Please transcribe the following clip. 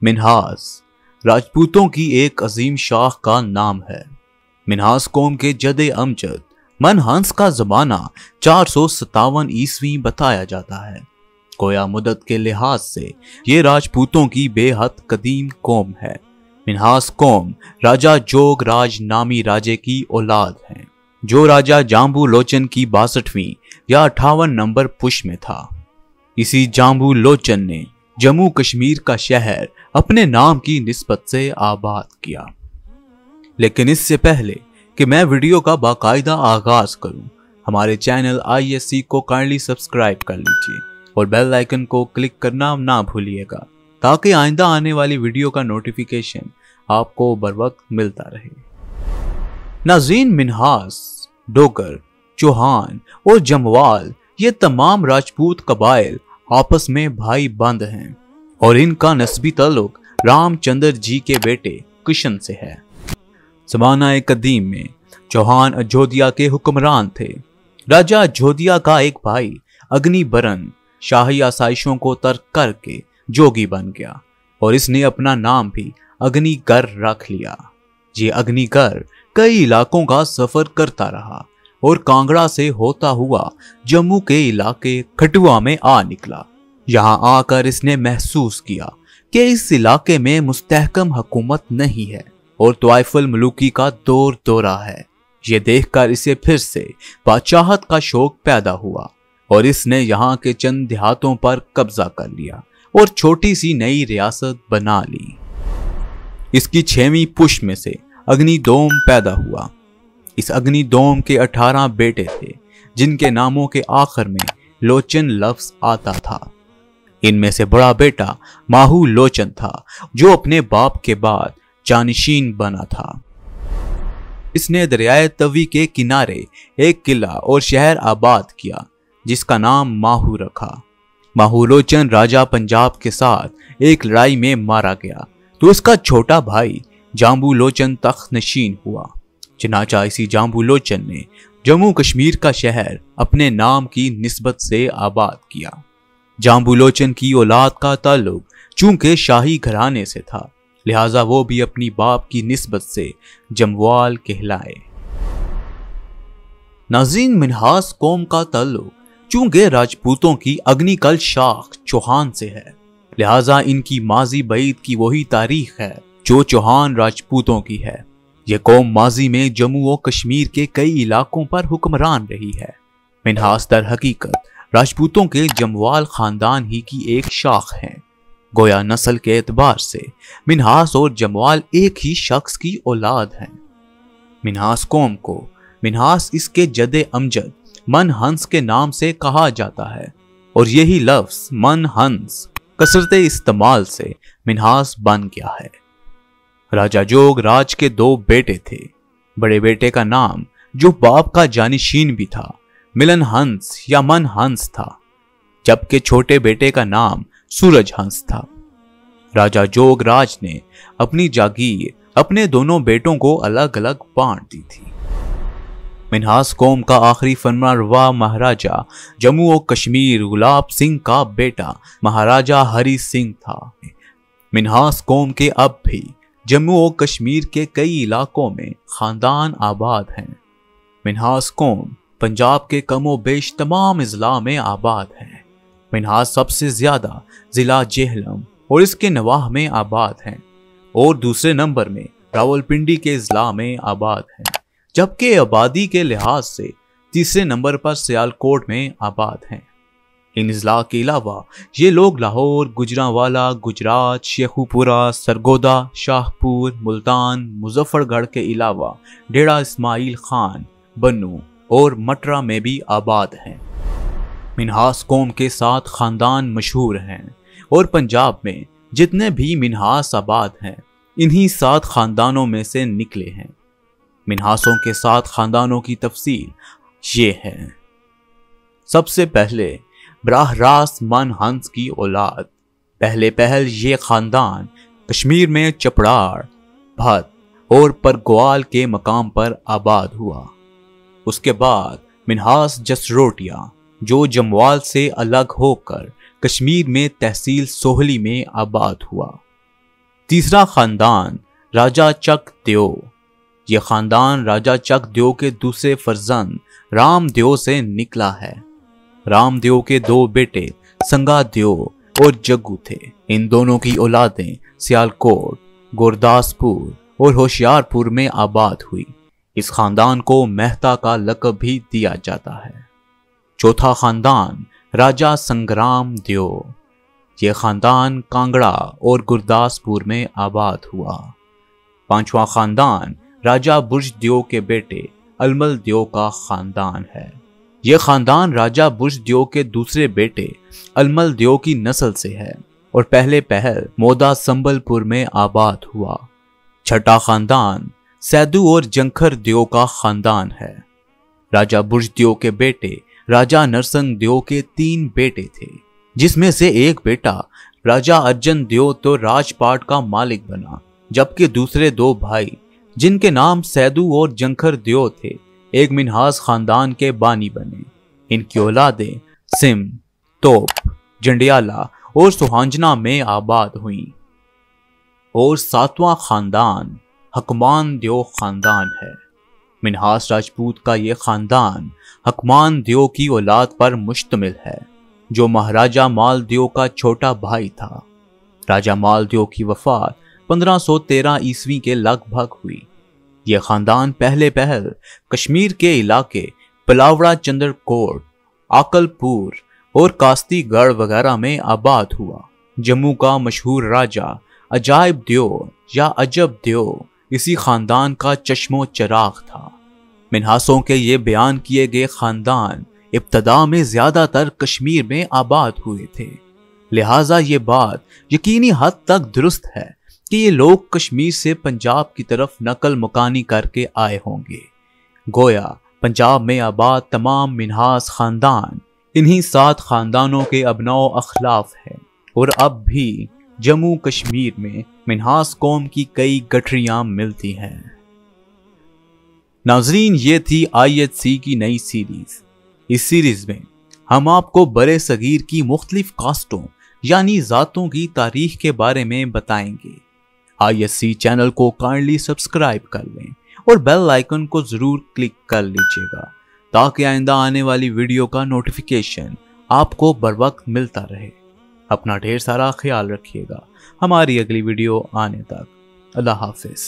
منہاس راجپوتوں کی ایک عظیم شاخ کا نام ہے۔ منہاس قوم کے جد امجد منہنس کا زمانہ 457 عیسوی بتایا جاتا ہے۔ گویا مدت کے لحاظ سے یہ راجپوتوں کی بے حد قدیم قوم ہے۔ منہاس قوم راجا جوگ راج نامی راجے کی اولاد ہیں، جو راجا جامبو لوچن کی 62ویں یا 58 نمبر پش میں تھا۔ اسی جامبو لوچن نے جموں کشمیر کا شہر اپنے نام کی نسبت سے آباد کیا۔ لیکن اس سے پہلے کہ میں ویڈیو کا باقاعدہ آغاز کروں، ہمارے چینل ISC کو کائنڈلی سبسکرائب کر لیجیے اور بیل آئیکن کو کلک کرنا نہ بھولیے گا تاکہ آئندہ آنے والی ویڈیو کا نوٹیفیکیشن آپ کو بر وقت ملتا رہے۔ ناظرین، منہاس، ڈوگر، چوہان اور جموال یہ تمام راجپوت قبائل آپس میں بھائی بند ہیں اور ان کا نسبی تعلق رام چندر جی کے بیٹے کشن سے ہے۔ زمانہ قدیم میں چوہان اجودھیا کے حکمران تھے۔ راجا اجودھیا کا ایک بھائی اگنی برن شاہی آسائشوں کو ترک کر کے جوگی بن گیا اور اس نے اپنا نام بھی اگنی گر رکھ لیا۔ یہ اگنی گر کئی علاقوں کا سفر کرتا رہا اور کانگڑا سے ہوتا ہوا جموں کے علاقے کھٹوا میں آ نکلا۔ یہاں آ کر اس نے محسوس کیا کہ اس علاقے میں مستحکم حکومت نہیں ہے اور طوائف الملوکی کا دور دورہ ہے۔ یہ دیکھ کر اسے پھر سے بادشاہت کا شوق پیدا ہوا اور اس نے یہاں کے چند دیہاتوں پر قبضہ کر لیا اور چھوٹی سی نئی ریاست بنا لی۔ اس کی 6ویں پش میں سے اگنی دوم پیدا ہوا۔ اس اگنی دوم کے 18 بیٹے تھے، جن کے ناموں کے آخر میں لوچن لفظ آتا تھا۔ ان میں سے بڑا بیٹا ماہو لوچن تھا، جو اپنے باپ کے بعد جانشین بنا تھا۔ اس نے دریائے توی کے کنارے ایک قلعہ اور شہر آباد کیا، جس کا نام ماہو رکھا۔ ماہو لوچن راجا پنجاب کے ساتھ ایک لڑائی میں مارا گیا تو اس کا چھوٹا بھائی جامبو لوچن تخت نشین ہوا۔ چنانچہ اسی جامبو لوچن نے جموں کشمیر کا شہر اپنے نام کی نسبت سے آباد کیا۔ جامبو لوچن کی اولاد کا تعلق چونکہ شاہی گھرانے سے تھا، لہٰذا وہ بھی اپنی باپ کی نسبت سے جموال کہلائے۔ ناظرین، منہاس قوم کا تعلق چونکہ راجپوتوں کی اگنی کل شاخ چوہان سے ہے، لہٰذا ان کی ماضی بعید کی وہی تاریخ ہے جو چوہان راجپوتوں کی ہے۔ یہ قوم ماضی میں جموں و کشمیر کے کئی علاقوں پر حکمران رہی ہے۔ منہاس در حقیقت راجپوتوں کے جموال خاندان ہی کی ایک شاخ ہیں۔ گویا نسل کے اعتبار سے منہاس اور جموال ایک ہی شخص کی اولاد ہیں۔ منہاس قوم کو منہاس اس کے جد امجد منہنس کے نام سے کہا جاتا ہے اور یہی لفظ منہنس کثرت استعمال سے منہاس بن گیا ہے۔ راجا جوگ راج کے 2 بیٹے تھے۔ بڑے بیٹے کا نام، جو باپ کا جانشین بھی تھا، ملن ہنس یا من ہنس تھا، جبکہ چھوٹے بیٹے کا نام سورج ہنس تھا۔ راجا جوگ راج نے اپنی جاگیر اپنے دونوں بیٹوں کو الگ الگ بانٹ دی تھی۔ منہاس قوم کا آخری فرما روا مہاراجا جموں و کشمیر گلاب سنگھ کا بیٹا مہاراجا ہری سنگھ تھا۔ منہاس قوم کے اب بھی جموں و کشمیر کے کئی علاقوں میں خاندان آباد ہیں۔ منہاس قوم پنجاب کے کم و بیش تمام اضلاع میں آباد ہیں۔ منہاس سب سے زیادہ ضلع جہلم اور اس کے نواح میں آباد ہیں اور دوسرے نمبر میں راولپنڈی کے اضلاع میں آباد ہیں، جبکہ آبادی کے لحاظ سے تیسرے نمبر پر سیالکوٹ میں آباد ہیں۔ ان اضلاع کے علاوہ یہ لوگ لاہور، گجرانوالا، گجرات، شیخوپورہ، سرگودا، شاہپور، ملتان، مظفر گڑھ کے علاوہ ڈیڑا اسماعیل خان، بنو اور مٹرا میں بھی آباد ہیں۔ منہاس قوم کے 7 خاندان مشہور ہیں اور پنجاب میں جتنے بھی منہاس آباد ہیں انہی 7 خاندانوں میں سے نکلے ہیں۔ منہاسوں کے 7 خاندانوں کی تفصیل یہ ہے۔ سب سے پہلے براہ راست من ہنس کی اولاد۔ پہلے پہل یہ خاندان کشمیر میں چپڑاڑ، بھت اور پرگوال کے مقام پر آباد ہوا۔ اس کے بعد منہاس جسروٹیا، جو جموال سے الگ ہو کر کشمیر میں تحصیل سوہلی میں آباد ہوا۔ تیسرا خاندان راجا چک دیو۔ یہ خاندان راجا چک دیو کے دوسرے فرزند رام دیو سے نکلا ہے۔ رام دیو کے دو بیٹے سنگا دیو اور جگو تھے۔ ان دونوں کی اولادیں سیالکوٹ، گورداسپور اور ہوشیار پور میں آباد ہوئی۔ اس خاندان کو مہتا کا لقب بھی دیا جاتا ہے۔ چوتھا خاندان راجا سنگرام دیو۔ یہ خاندان کانگڑا اور گرداسپور میں آباد ہوا۔ پانچواں خاندان راجا برج دیو کے بیٹے المل دیو کا خاندان ہے۔ یہ خاندان راجا برج دیو کے دوسرے بیٹے المل دیو کی نسل سے ہے اور پہلے پہل مودا سنبل پور میں آباد ہوا۔ چھٹا خاندان سیدو اور جنکھر دیو کا خاندان ہے۔ راجا برج دیو کے بیٹے راجا نرسنگ دیو کے 3 بیٹے تھے، جس میں سے ایک بیٹا راجا ارجن دیو تو راج پاٹ کا مالک بنا، جبکہ دوسرے 2 بھائی جن کے نام سیدو اور جنکھر دیو تھے ایک منہاس خاندان کے بانی بنے۔ ان کی اولادیں سم، توپ، جنڈیالہ اور سوہانجنا میں آباد ہوئیں۔ اور 7واں خاندان حکمان دیو خاندان ہے۔ منہاس راجپوت کا یہ خاندان حکمان دیو کی اولاد پر مشتمل ہے، جو مہاراجا مال دیو کا چھوٹا بھائی تھا۔ راجا مال دیو کی وفات 1513 عیسوی کے لگ بھگ ہوئی۔ یہ خاندان پہلے پہل کشمیر کے علاقے پلاوڑا چندر کوٹ، آکل پور اور کاستی گڑھ وغیرہ میں آباد ہوا۔ جموں کا مشہور راجا عجائب دیو یا عجب دیو اسی خاندان کا چشم و چراغ تھا۔ منہاسوں کے یہ بیان کیے گئے خاندان ابتدا میں زیادہ تر کشمیر میں آباد ہوئے تھے، لہٰذا یہ بات یقینی حد تک درست ہے کہ یہ لوگ کشمیر سے پنجاب کی طرف نقل مکانی کر کے آئے ہوں گے۔ گویا پنجاب میں آباد تمام منہاس خاندان انہی 7 خاندانوں کے ابناء و اخلاف ہیں، اور اب بھی جموں کشمیر میں منہاس قوم کی کئی گٹھریاں ملتی ہیں۔ ناظرین، یہ تھی IHC کی نئی سیریز۔ اس سیریز میں ہم آپ کو برے صغیر کی مختلف کاسٹوں یعنی ذاتوں کی تاریخ کے بارے میں بتائیں گے۔ IHC چینل کو کائنڈلی سبسکرائب کر لیں اور بیل آئیکن کو ضرور کلک کر لیجئے گا تاکہ آئندہ آنے والی ویڈیو کا نوٹیفیکیشن آپ کو بر وقت ملتا رہے۔ اپنا ڈھیر سارا خیال رکھیے گا۔ ہماری اگلی ویڈیو آنے تک اللہ حافظ۔